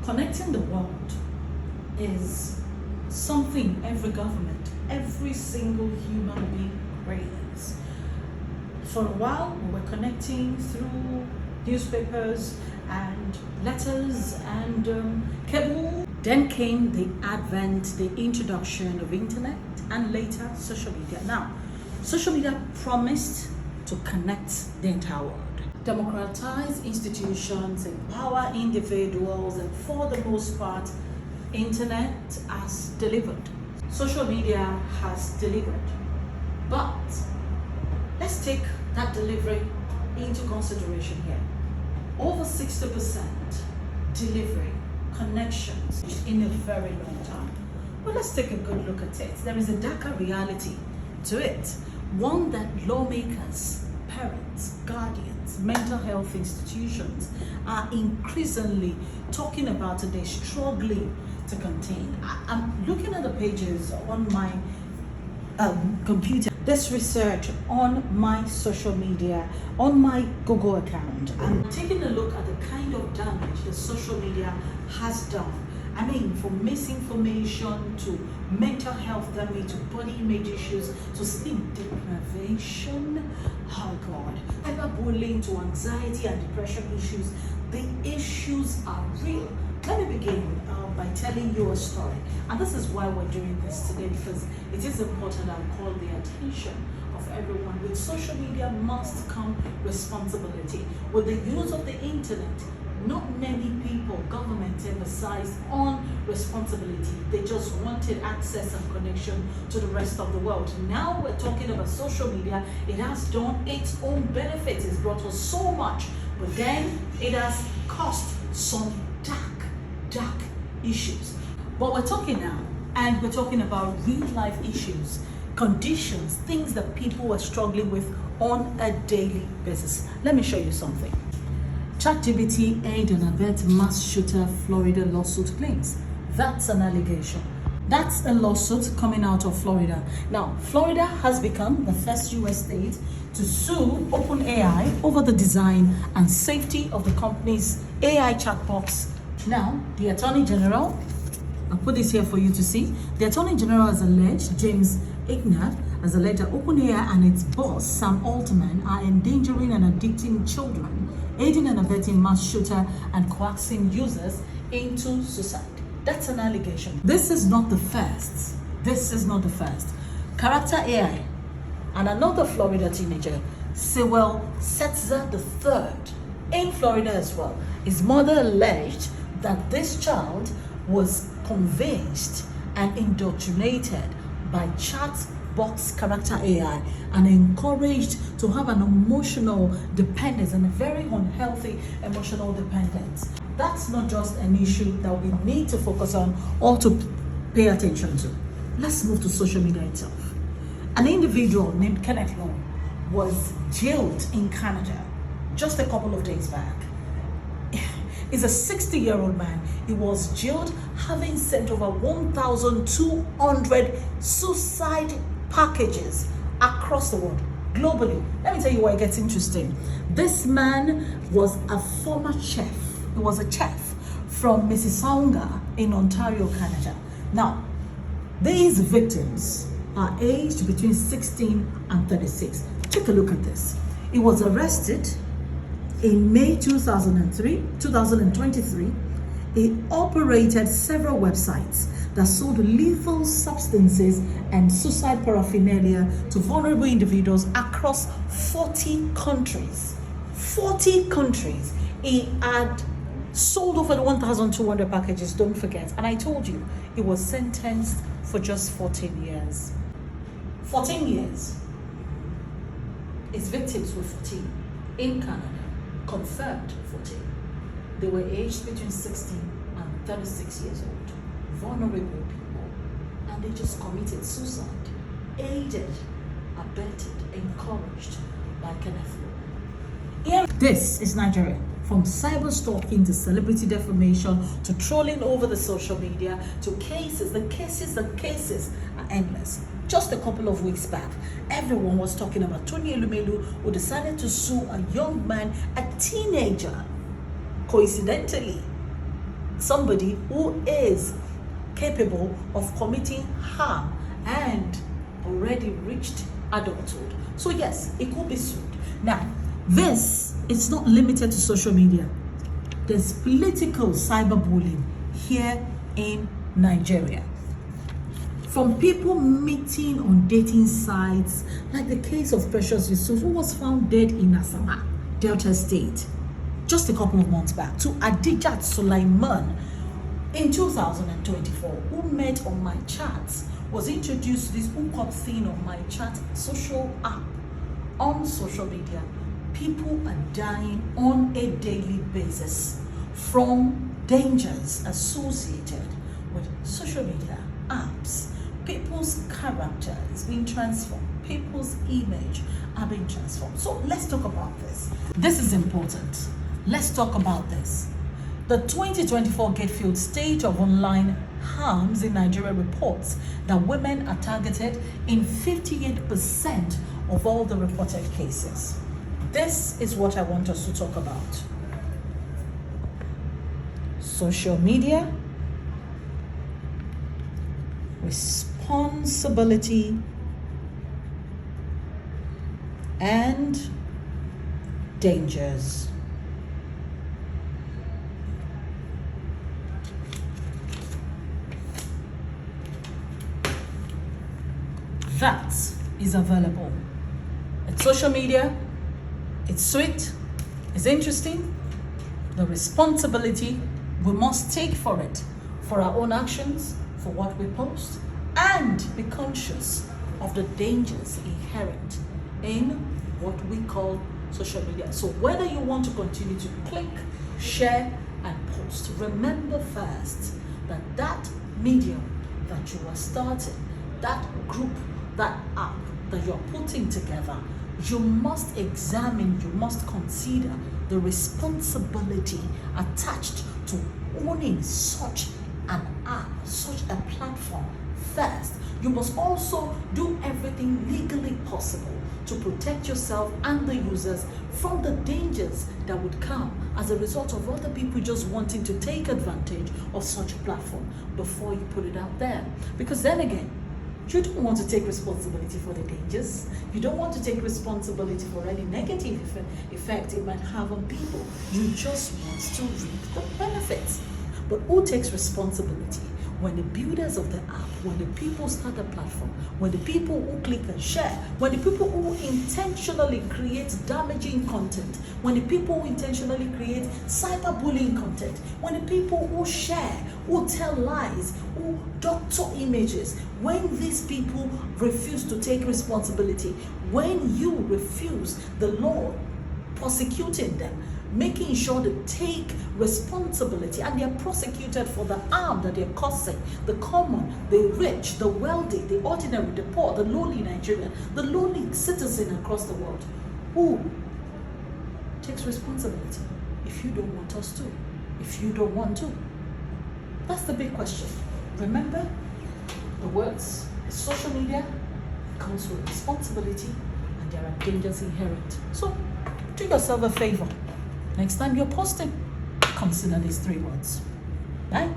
Connecting the world is something every government, every single human being craves. For a while, we were connecting through newspapers and letters and cable. Then came the advent, the introduction of internet, and later social media. Now, social media promised to connect the entire world, democratize institutions, empower individuals, and for the most part, internet has delivered. Social media has delivered. But let's take that delivery into consideration here. Over 60% delivery connections in a very long time. Well, let's take a good look at it. There is a darker reality to it, one that lawmakers, parents, guardians, mental health institutions are increasingly talking about today, struggling to contain. I'm looking at the pages on my computer, this research on my social media, on my Google account. I'm taking a look at the kind of damage that social media has done. I mean, from misinformation to mental health damage to body image issues to sleep deprivation. Oh God, cyberbullying to anxiety and depression issues. The issues are real. Let me begin by telling you a story. And this is why we're doing this today, because it is important I call the attention of everyone. With social media must come responsibility. With the use of the internet, not many people, governments emphasized on responsibility. They just wanted access and connection to the rest of the world. Now we're talking about social media. It has done its own benefits. It's brought us so much, but then it has caused some dark issues. But we're talking now, and we're talking about real life issues, conditions, things that people are struggling with on a daily basis. Let me show you something. ChatGPT aid and abet mass shooter Florida lawsuit claims. That's an allegation. That's a lawsuit coming out of Florida. Now, Florida has become the first US state to sue OpenAI over the design and safety of the company's AI chatbots. Now, the Attorney General, I'll put this here for you to see. The Attorney General has alleged, James Ignat has alleged that OpenAI and its boss, Sam Altman, are endangering and addicting children, aiding and abetting mass shooter and coaxing users into suicide. That's an allegation. This is not the first. This is not the first. Character AI and another Florida teenager, Sewell Setzer III, in Florida as well. His mother alleged that this child was convinced and indoctrinated by chatbox character AI and encouraged to have an emotional dependence and a very unhealthy emotional dependence. That's not just an issue that we need to focus on or to pay attention to. Let's move to social media itself. An individual named Kenneth Long was jailed in Canada just a couple of days back. He's a 60-year-old man. He was jailed having sent over 1,200 suicide packages across the world, globally. Let me tell you why it gets interesting. This man was a former chef. He was a chef from Mississauga in Ontario, Canada. Now, these victims are aged between 16 and 36. Take a look at this. He was arrested in May 2023. He operated several websites that sold lethal substances and suicide paraphernalia to vulnerable individuals across 40 countries. 40 countries. He had sold over 1,200 packages, don't forget. And I told you, he was sentenced for just 14 years. 14 years. His victims were 14 in Canada. Confirmed 14. They were aged between 16 and 36 years old. Vulnerable people. And they just committed suicide. Aided, abetted, encouraged by Kenneth Long. This is Nigeria. From cyber stalking to celebrity defamation to trolling over the social media to cases. The cases are endless. Just a couple of weeks back, everyone was talking about Tony Elumelu, who decided to sue a young man, a teenager, coincidentally, somebody who is capable of committing harm and already reached adulthood. So yes, it could be sued. Now, this is not limited to social media. There's political cyberbullying here in Nigeria. From people meeting on dating sites, like the case of Precious Yusuf, who was found dead in Asama, Delta State, just a couple of months back, to Adijat Sulaiman in 2024, who met on my chat, was introduced to this hookup thing on my chat social app on social media. People are dying on a daily basis from dangers associated with social media apps. People's character is being transformed. People's image are being transformed. So let's talk about this. This is important. Let's talk about this. The 2024 Gatefield State of Online Harms in Nigeria reports that women are targeted in 58% of all the reported cases. This is what I want us to talk about. Social media, responsibility, and dangers. That is available. It's social media, it's sweet, it's interesting. The responsibility we must take for it, for our own actions, for what we post, and be conscious of the dangers inherent in what we call social media. So whether you want to continue to click, share, and post, remember first that that medium that you are starting, that group, that app that you're putting together, you must examine, you must consider the responsibility attached to owning such an app, such a platform first. You must also do everything legally possible to protect yourself and the users from the dangers that would come as a result of other people just wanting to take advantage of such a platform before you put it out there. Because then again, you don't want to take responsibility for the dangers. You don't want to take responsibility for any negative effect it might have on people. You just want to reap the benefits. But who takes responsibility? When the builders of the app, when the people start the platform, when the people who click and share, when the people who intentionally create damaging content, when the people who intentionally create cyberbullying content, when the people who share, who tell lies, who doctor images, when these people refuse to take responsibility, when you refuse the law prosecuting them, making sure they take responsibility and they are prosecuted for the harm that they're causing, the common, the rich, the wealthy, the ordinary, the poor, the lowly Nigerian, the lowly citizen across the world. Who takes responsibility if you don't want us to? If you don't want to? That's the big question. Remember, the words, social media comes with responsibility and there are dangers inherent. So do yourself a favor. Next time you're posting, consider these 3 words. Bye.